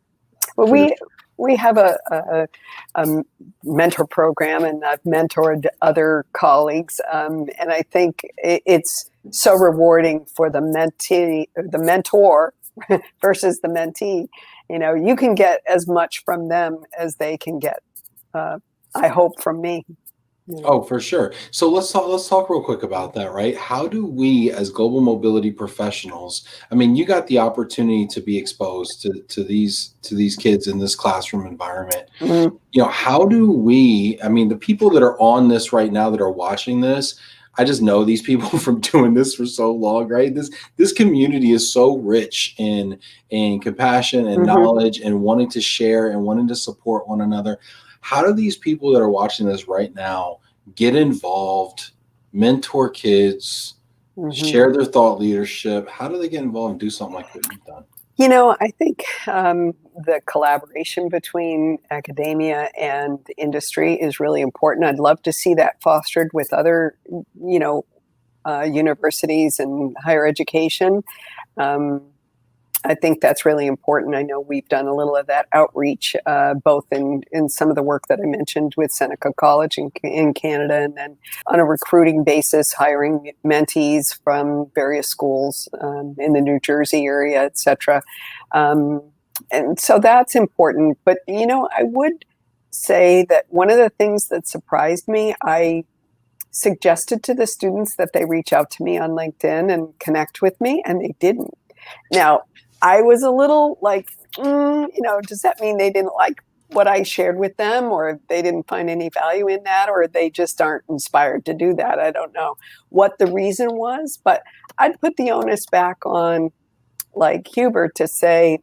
we have a mentor program, and I've mentored other colleagues, and I think it's so rewarding for the mentor versus the mentee. You can get as much from them as they can get, I hope, from me. Oh, for sure. So let's talk real quick about that, right? How do we as global mobility professionals, I mean, you got the opportunity to be exposed to these kids in this classroom environment. How do we, I mean, the people that are on this right now that are watching this, I just know these people from doing this for so long, right? This community is so rich in compassion and knowledge and wanting to share and wanting to support one another. How do these people that are watching this right now get involved, mentor kids, share their thought leadership? How do they get involved and do something like what you've done? I think the collaboration between academia and industry is really important. I'd love to see that fostered with other, universities and higher education. I think that's really important. I know we've done a little of that outreach, both in some of the work that I mentioned with Seneca College in Canada, and then on a recruiting basis, hiring mentees from various schools in the New Jersey area, et cetera. And so that's important. But, I would say that one of the things that surprised me, I suggested to the students that they reach out to me on LinkedIn and connect with me, and they didn't. Now, I was a little like, does that mean they didn't like what I shared with them, or they didn't find any value in that, or they just aren't inspired to do that? I don't know what the reason was, but I'd put the onus back on like Hubert to say,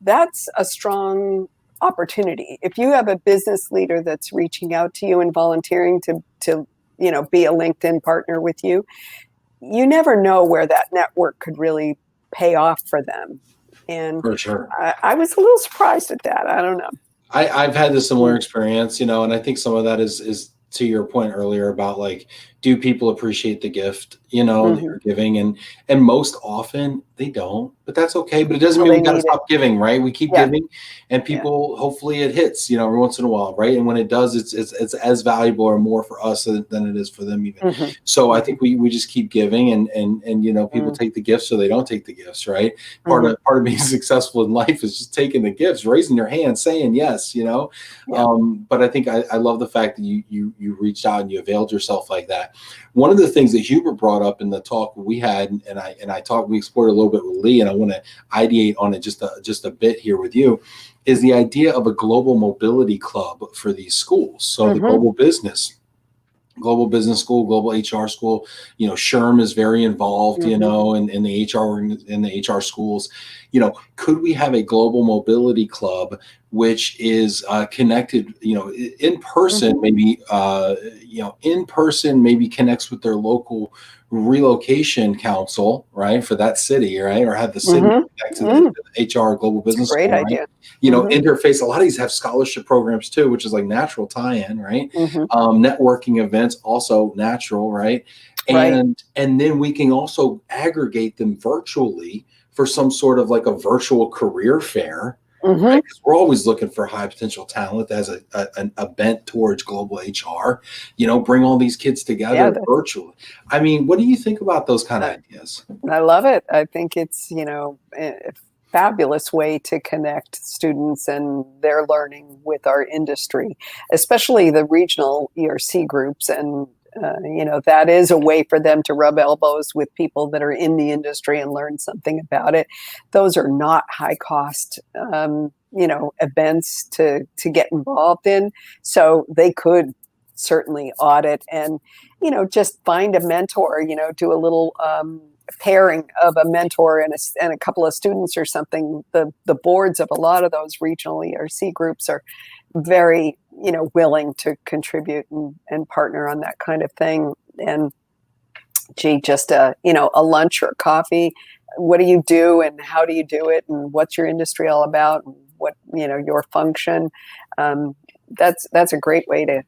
that's a strong opportunity. If you have a business leader that's reaching out to you and volunteering to be a LinkedIn partner with you, you never know where that network could really pay off for them. And for sure, I was a little surprised at that. I don't know. I've had the similar experience, and I think some of that is to your point earlier about like, do people appreciate the gift, that you're giving? And most often they don't, but that's okay. But it doesn't mean we got to stop giving, right? We keep giving, and people, hopefully it hits, every once in a while, right? And when it does, it's as valuable or more for us than it is for them even. So I think we just keep giving, and people take the gifts or they don't take the gifts, right? Part of being successful in life is just taking the gifts, raising your hand, saying yes, But I think I love the fact that you reached out and you availed yourself like that. One of the things that Hubert brought up in the talk we had, we explored a little bit with Lee, and I want to ideate on it just a bit here with you, is the idea of a global mobility club for these schools. So the global business school, global HR school, SHRM is very involved, in the HR schools. Could we have a global mobility club which is connected, in person, maybe connects with their local relocation council, right, for that city, right, or have the city connect to the HR global business great school, idea. Right? Interface. A lot of these have scholarship programs too, which is like natural tie-in, right? Networking events also natural, right? And then we can also aggregate them virtually for some sort of like a virtual career fair, Mhm. right? 'Cause we're always looking for high potential talent that has a bent towards global HR, bring all these kids Yeah, together virtually. I mean, what do you think about those kind of ideas? I love it. I think it's, a fabulous way to connect students and their learning with our industry, especially the regional ERC groups. And, that is a way for them to rub elbows with people that are in the industry and learn something about it. Those are not high cost, events to get involved in. So they could certainly audit and, just find a mentor, do a little, pairing of a mentor and a couple of students or something. The boards of a lot of those regional ERC groups are very, willing to contribute and partner on that kind of thing. And gee, just a lunch or coffee. What do you do and how do you do it and what's your industry all about and what, your function. That's a great way to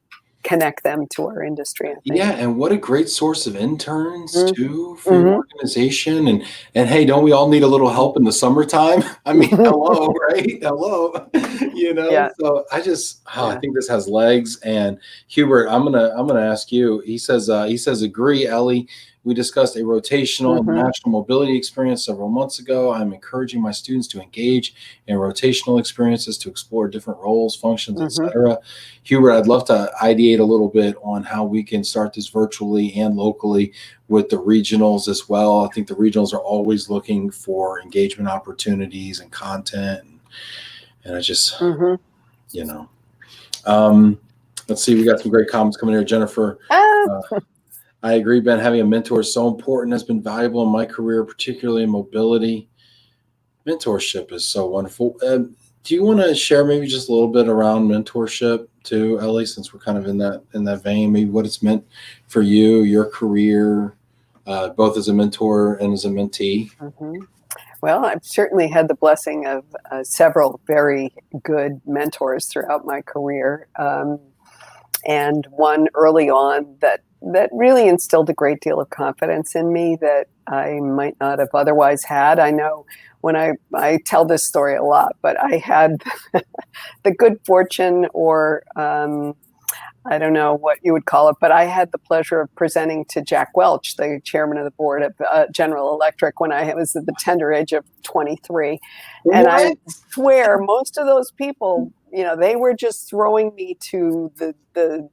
connect them to our industry, I think. Yeah, and what a great source of interns Mm. too for your Mhm. organization. And hey, don't we all need a little help in the summertime? I mean, hello, right? Hello. Yeah, So I yeah. think this has legs. And Hubert, I'm gonna ask you. He says agree, Ellie. We discussed a rotational Mhm. international mobility experience several months ago. I'm encouraging my students to engage in rotational experiences to explore different roles, functions, Mhm. etc. Hubert, I'd love to ideate a little bit on how we can start this virtually and locally with the regionals as well. I think the regionals are always looking for engagement opportunities and content. And I just, Mhm. you know, um, let's see, we got some great comments coming here. Jennifer, Ah, uh, I agree, Ben, having a mentor is so important, has been valuable in my career, particularly in mobility. Mentorship is so wonderful. Do you want to share maybe just a little bit around mentorship too, Ellie, since we're kind of in that vein, maybe what it's meant for you, your career, both as a mentor and as a mentee? mhm. Well, I've certainly had the blessing of several very good mentors throughout my career, and one early on that really instilled a great deal of confidence in me that I might not have otherwise had. I know when I tell this story a lot, but I had the good fortune, or I don't know what you would call it, but I had the pleasure of presenting to Jack Welch, the chairman of the board of General Electric, when I was at the tender age of 23. And I What? swear, most of those people, they were just throwing me to the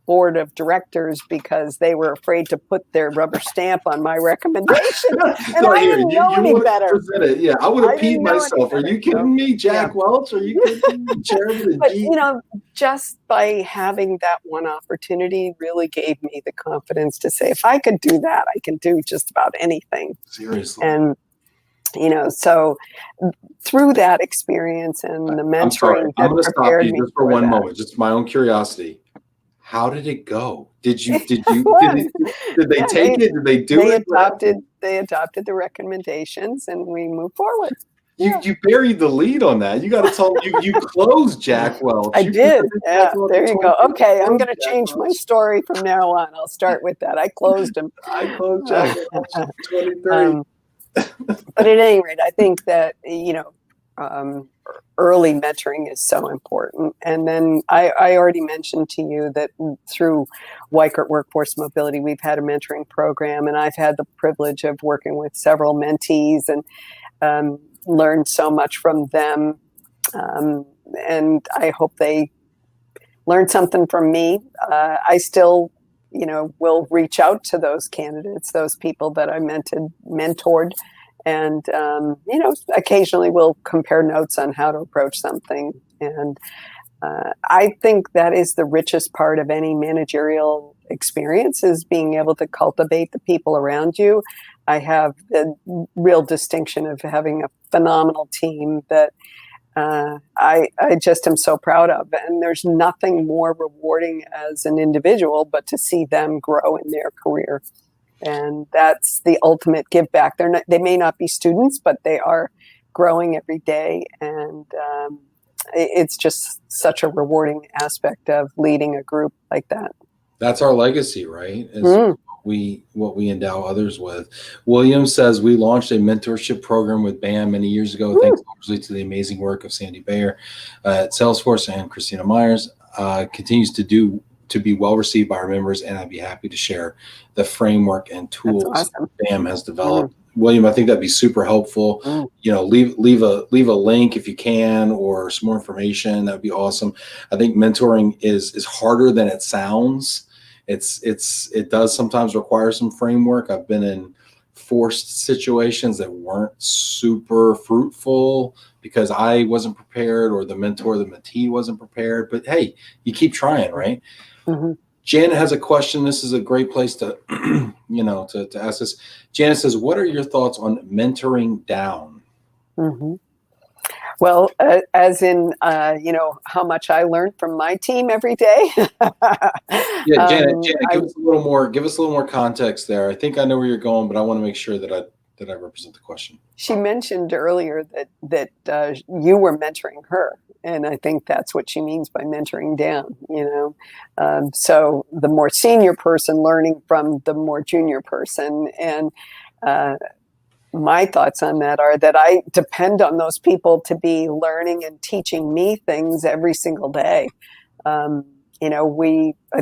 board of directors because they were afraid to put their rubber stamp on my recommendation. And So I here, didn't know you any want to better. present it. Yeah, I would have I peed didn't know any myself. Are better. you So, kidding me? yeah. Jack Welch? Are you kidding me? Chairman of But, G. just by having that one opportunity really gave me the confidence to say, if I could do that, I can do just about anything. Seriously. And, so through that experience and the I'm sorry. mentoring I'm that going to stop prepared you me just for for one that. moment. Just my own curiosity. How did it go? What? Did they Yeah, take it? Did they do it? What happened? they adopted the recommendations and we moved forward. You Yeah. you buried the lead on that. You got to tell you closed Jack I Welch. You did. presented Jack Yeah, Welch in there you go. 23. You Okay, I'm closed going to Jack change my Welch. story from now on. I'll start with that. I closed him. I closed Jack Welch in 23. um, but at any rate, I think that, early mentoring is so important. And then I already mentioned to you that through Weichert Workforce Mobility, we've had a mentoring program, and I've had the privilege of working with several mentees and learned so much from them. Um, and I hope they learn something from me. I still, will reach out to those candidates, those people that I mentored, and occasionally we'll compare notes on how to approach something. And I think that is the richest part of any managerial experience, is being able to cultivate the people around you. I have the real distinction of having a phenomenal team that I just am so proud of. And there's nothing more rewarding as an individual but to see them grow in their career. And that's the ultimate give back. They may not be students, but they are growing every day. And it's just such a rewarding aspect of leading a group like that. That's our legacy, right? Mm. we endow others with. William says we launched a mentorship program with BAM many years ago. Thanks largely to the amazing work of Sandy Bayer at Salesforce and Christina Myers. Continues to be well received by our members, and I'd be happy to share the framework and tools awesome. BAM has developed. William, I think that'd be super helpful. Leave a link if you can, or some more information. That'd be awesome. I think mentoring is harder than it sounds. It does sometimes require some framework. I've been in forced situations that weren't super fruitful because I wasn't prepared, or the mentor, the mentee wasn't prepared. But hey, you keep trying, right? Janet has a question. This is a great place to, to ask this. Janet says, what are your thoughts on mentoring down? Well, as in, how much I learned from my team every day. Yeah, Janet, give us a little more context there. I think I know where you're going, but I want to make sure that I represent the question. She mentioned earlier that you were mentoring her, and I think that's what she means by mentoring down. So the more senior person learning from the more junior person, and my thoughts on that are that I depend on those people to be learning and teaching me things every single day. I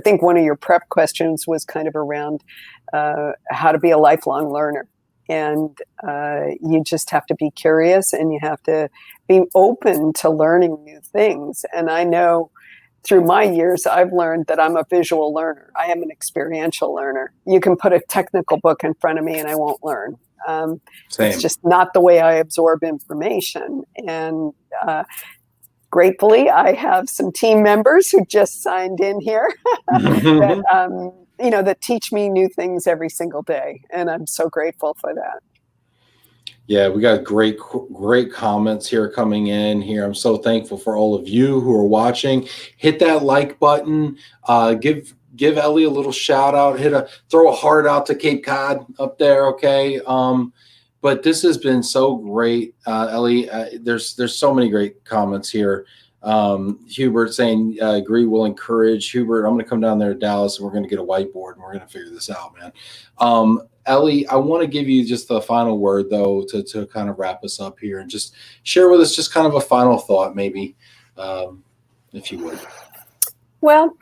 think one of your prep questions was kind of around how to be a lifelong learner. And you just have to be curious, and you have to be open to learning new things. And I know through my years, I've learned that I'm a visual learner. I am an experiential learner. You can put a technical book in front of me and I won't learn. It's just not the way I absorb information. And gratefully, I have some team members who just signed in here that teach me new things every single day. And I'm so grateful for that. Yeah, we got great comments here coming in here. I'm so thankful for all of you who are watching. Hit that like button. Give Ellie a little shout out. Throw a heart out to Cape Cod up there, okay? But this has been so great, Ellie. There's so many great comments here. Hubert saying, agree, will encourage. Hubert, I'm going to come down there to Dallas, and we're going to get a whiteboard, and we're going to figure this out, man. Ellie, I want to give you just the final word, though, to kind of wrap us up here, and just share with us just kind of a final thought, maybe, if you would. Well,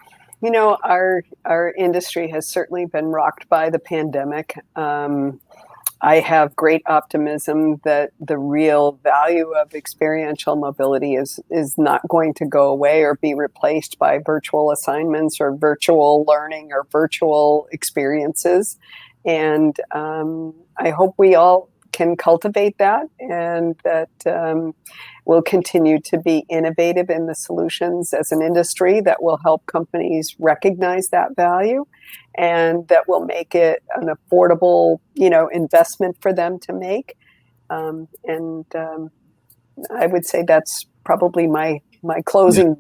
our industry has certainly been rocked by the pandemic. I have great optimism that the real value of experiential mobility is not going to go away or be replaced by virtual assignments or virtual learning or virtual experiences. And I hope we all can cultivate that, and that we'll continue to be innovative in the solutions as an industry that will help companies recognize that value, and that will make it an affordable, investment for them to make. I would say that's probably my closing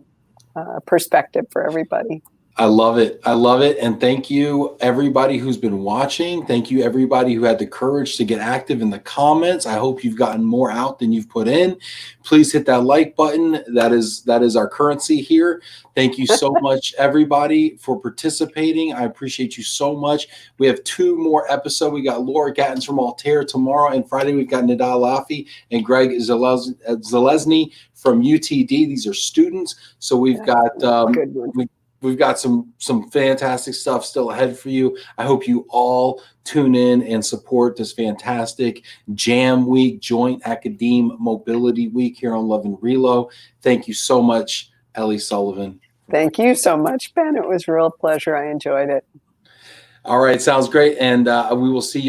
perspective for everybody. I love it. I love it. And thank you, everybody who's been watching. Thank you, everybody who had the courage to get active in the comments. I hope you've gotten more out than you've put in. Please hit that like button. That is our currency here. Thank you so much, everybody, for participating. I appreciate you so much. We have 2 more episodes. We got Laura Gattens from Altair tomorrow, and Friday we've got Nidal Lafi and Greg Zalesny from UTD. These are students. So we've got We've got some fantastic stuff still ahead for you. I hope you all tune in and support this fantastic Jam Week, Joint Academe-Mobility Week here on Love and Relo. Thank you so much, Ellie Sullivan. Thank you so much, Ben. It was a real pleasure. I enjoyed it. All right, sounds great. And we will see you